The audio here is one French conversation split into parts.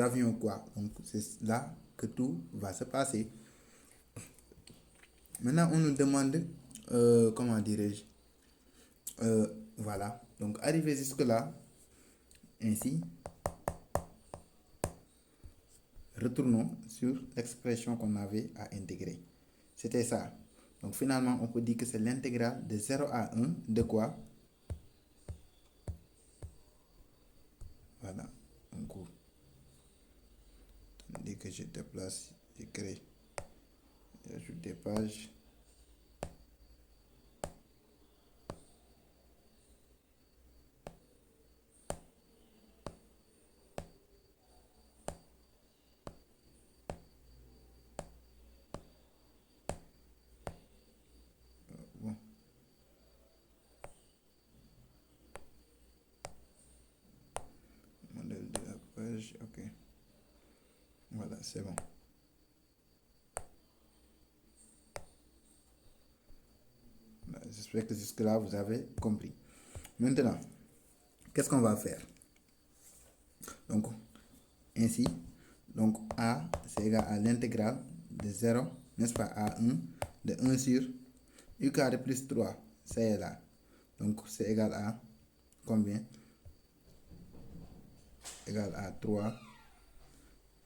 avions quoi? Donc, c'est là que tout va se passer. Maintenant, on nous demande, comment dirais-je, voilà. Donc, arrivé jusque-là, ainsi, retournons sur l'expression qu'on avait à intégrer. C'était ça. Donc, finalement, on peut dire que c'est l'intégrale de 0 à 1 de quoi? Voilà. Donc, dès que je déplace, j'écris, j'ajoute des pages. Bon. Modèle de la page, ok. Voilà, c'est bon. J'espère que jusque-là, vous avez compris. Maintenant, qu'est-ce qu'on va faire? Donc, ainsi, donc A, c'est égal à l'intégrale de 0, n'est-ce pas, à 1, de 1 sur U carré plus 3, c'est là. Donc, c'est égal à combien? Égal à 3.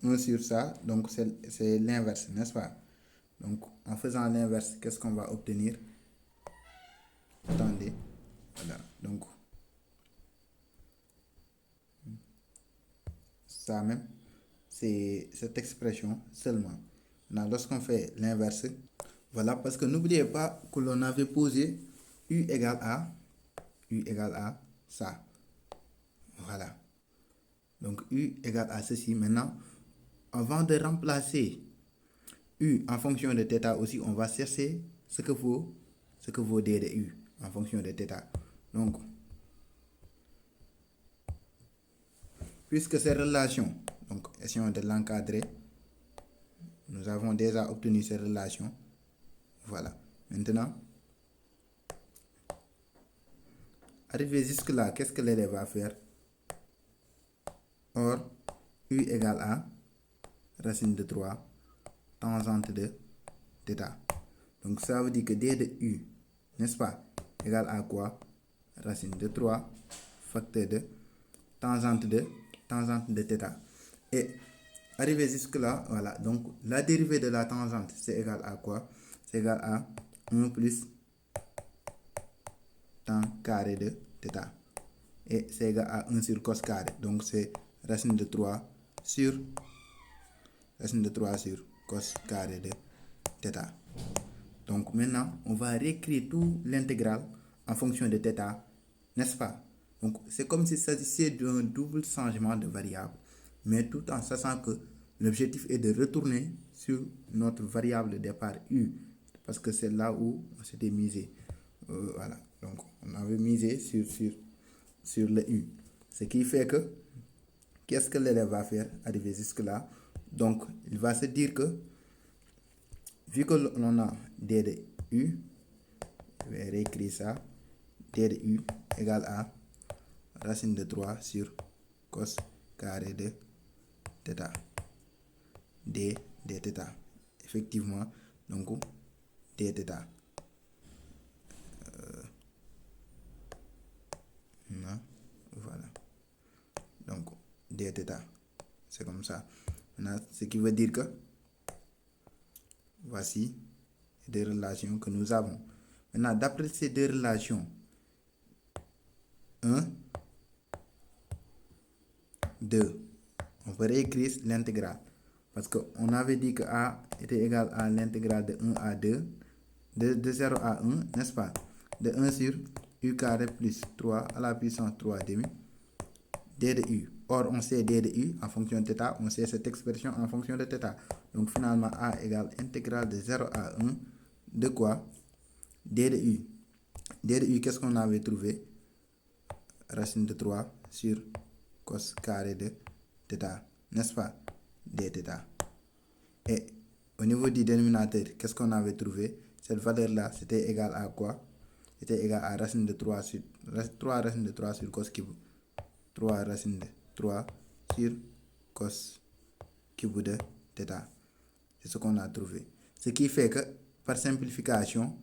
1 sur ça, donc c'est l'inverse, n'est-ce pas? Donc, en faisant l'inverse, qu'est-ce qu'on va obtenir? Attendez, voilà, donc ça même, c'est cette expression seulement. Maintenant, lorsqu'on fait l'inverse, voilà, parce que n'oubliez pas que l'on avait posé U égale à ça. Voilà. Donc U égale à ceci. Maintenant, avant de remplacer U en fonction de θ aussi, on va chercher ce que vaut D de U en fonction de θ. Donc, puisque ces relations, donc essayons de l'encadrer, nous avons déjà obtenu ces relations. Voilà. Maintenant, arrivé jusque-là, qu'est-ce que l'élève va faire? Or, U égale à racine de 3 tangente de θ. Donc ça veut dire que D de U, n'est-ce pas, égale à quoi? Racine de 3 facteur de tangente de θ. Et arrivé jusque là, voilà, donc la dérivée de la tangente, c'est égal à quoi? C'est égal à 1 plus tan carré de θ. Et c'est égal à 1 sur cos carré. Donc c'est racine de 3 sur cos carré de θ. Donc maintenant, on va réécrire tout l'intégrale en fonction de θ, n'est-ce pas? Donc c'est comme s'il s'agissait d'un double changement de variable, mais tout en sachant que l'objectif est de retourner sur notre variable de départ U, parce que c'est là où on s'était misé. Voilà, donc on avait misé sur le U. Ce qui fait que, qu'est-ce que l'élève va faire arriver jusque-là? Donc, il va se dire que, vu que l'on a D de U, je vais réécrire ça, D de U égale à racine de 3 sur cos carré de θ. D θ. Effectivement, donc D θ. Voilà. Donc D θ. C'est comme ça. Maintenant, ce qui veut dire que voici des relations que nous avons. Maintenant, d'après ces deux relations, 1, 2, on peut réécrire l'intégrale. Parce qu'on avait dit que A était égal à l'intégrale de 1 à 2, de 0 à 1, n'est-ce pas? De 1 sur U carré plus 3 à la puissance 3 demi, D de U. Or, on sait D de U en fonction de θ, on sait cette expression en fonction de θ. Donc, finalement, A égale intégrale de 0 à 1 de quoi? D de U. D de U, qu'est-ce qu'on avait trouvé? Racine de 3 sur cos carré de θ, n'est-ce pas? D θ. Et au niveau du dénominateur, qu'est-ce qu'on avait trouvé? Cette valeur-là, c'était égal à quoi? C'était égal à racine de 3 sur 3 racine de 3 sur cos cube. 3 racine de 3 sur cos cube de θ. C'est ce qu'on a trouvé. Ce qui fait que, par simplification,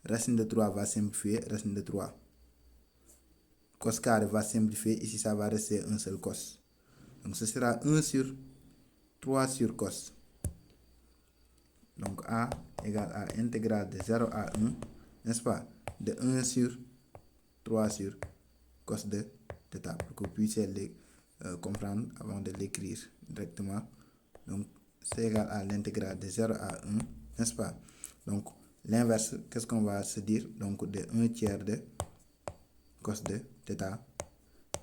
racine de 3 va simplifier, racine de 3. Cos carré va simplifier, ici ça va rester un seul cos. Donc ce sera 1 sur 3 sur cos. Donc A égale à intégrale de 0 à 1, n'est-ce pas, de 1 sur 3 sur cos de θ, pour que vous puissiez comprendre avant de l'écrire directement. Donc c'est égal à l'intégrale de 0 à 1, n'est-ce pas. Donc l'inverse, qu'est-ce qu'on va se dire? Donc de 1 tiers de cos de θ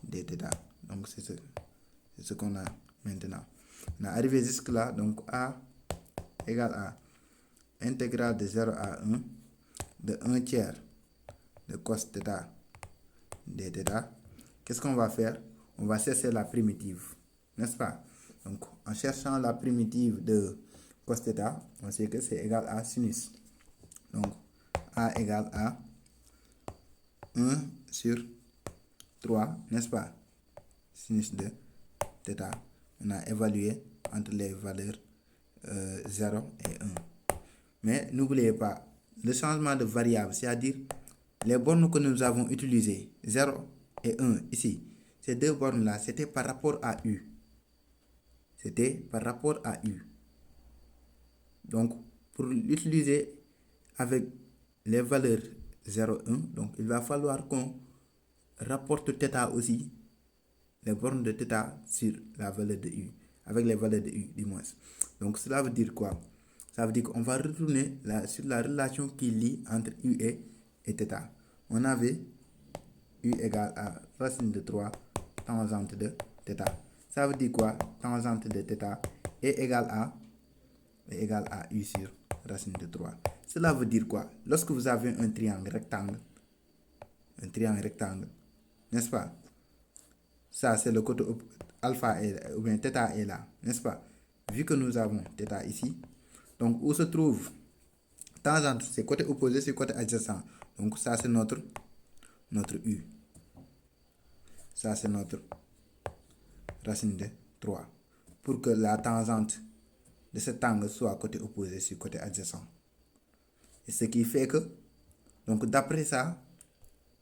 dθ. Donc c'est ce qu'on a maintenant. On est arrivé jusque là, donc A égale à intégrale de 0 à 1 de 1 tiers de cos θ dθ. Qu'est-ce qu'on va faire? On va chercher la primitive, n'est-ce pas? Donc en cherchant la primitive de cos θ, on sait que c'est égal à sinus. Donc A égale à 1 sur 3, n'est-ce pas, sinus de θ. On a évalué entre les valeurs 0 et 1. Mais n'oubliez pas, le changement de variable, c'est-à-dire les bornes que nous avons utilisées, 0 et 1 ici, ces deux bornes-là, c'était par rapport à U. C'était par rapport à U. Donc, pour l'utiliser avec les valeurs 0, 1, donc il va falloir qu'on rapporte θ aussi, les bornes de θ sur la valeur de U, avec les valeurs de U du moins. Donc cela veut dire quoi? Ça veut dire qu'on va retourner sur la relation qui lie entre U et θ. On avait U égale à racine de 3 tangente de θ. Ça veut dire quoi? Tangente de θ est égale à U sur racine de 3. Cela veut dire quoi? Lorsque vous avez un triangle rectangle, n'est-ce pas? Ça, c'est le côté alpha ou bien θ est là, n'est-ce pas? Vu que nous avons θ ici, donc où se trouve tangente, c'est côté opposé, c'est côté adjacent. Donc ça, c'est notre U. Ça, c'est notre racine de 3. Pour que la tangente de cet angle soit côté opposé sur côté adjacent. Et ce qui fait que, donc d'après ça,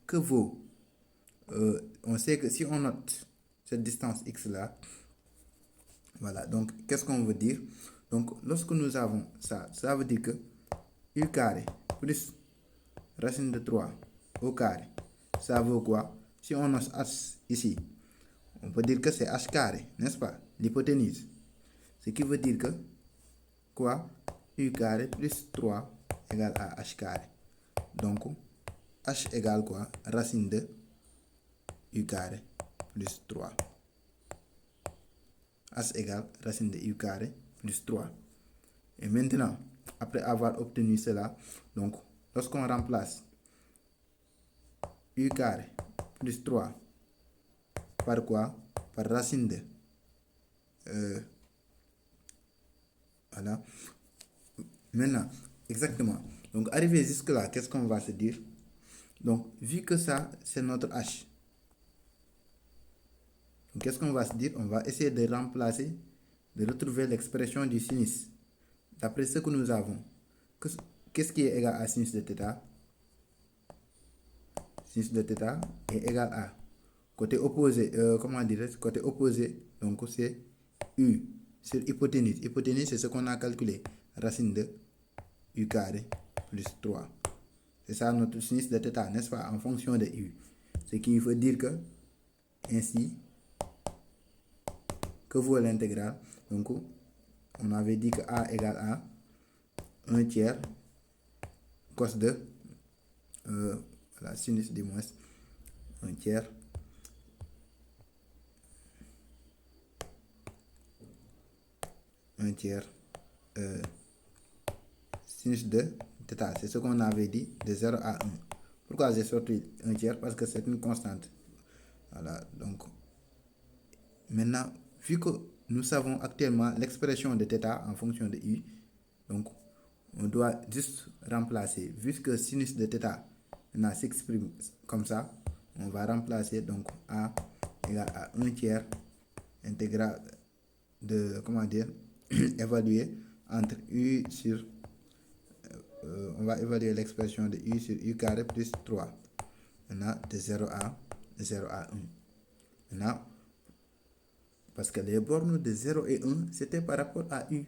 que vaut, on sait que si on note cette distance x là, voilà, donc qu'est-ce qu'on veut dire? Donc lorsque nous avons ça, ça veut dire que U carré plus racine de 3 au carré, ça vaut quoi? Si on note h ici, on peut dire que c'est h carré, n'est-ce pas? L'hypoténuse. Ce qui veut dire que quoi? U carré plus 3 égale à h carré. Donc h égale quoi? Racine de U carré plus 3. H égale racine de U carré plus 3. Et maintenant, après avoir obtenu cela, donc lorsqu'on remplace U carré plus 3 par quoi? Par racine de voilà. Maintenant, exactement. Donc arrivé jusque là, qu'est-ce qu'on va se dire? Donc vu que ça c'est notre H, qu'est-ce qu'on va se dire? On va essayer de remplacer, de retrouver l'expression du sinus. D'après ce que nous avons, qu'est-ce qui est égal à sinus de θ? Sinus de θ est égal à côté opposé, comment dirais-je? Côté opposé, donc c'est U sur hypoténuse. Hypoténuse, c'est ce qu'on a calculé, racine de U carré plus 3. C'est ça notre sinus de θ, n'est-ce pas? En fonction de U. Ce qui veut dire que, ainsi, que vaut l'intégrale? Donc, on avait dit que A égale à 1 tiers cos de, voilà, sinus du moins, 1 tiers sinus de θ. C'est ce qu'on avait dit de 0 à 1. Pourquoi j'ai sorti 1 tiers? Parce que c'est une constante. Voilà, donc maintenant, vu que nous savons actuellement l'expression de θ en fonction de U, donc on doit juste remplacer, vu que sinus de θ s'exprime comme ça, on va remplacer donc A égale à 1 tiers intégrale de, comment dire, évaluer entre u sur... on va évaluer l'expression de u sur u carré plus 3. Maintenant, de 0 à 1. Maintenant, parce que les bornes de 0 et 1, c'était par rapport à u.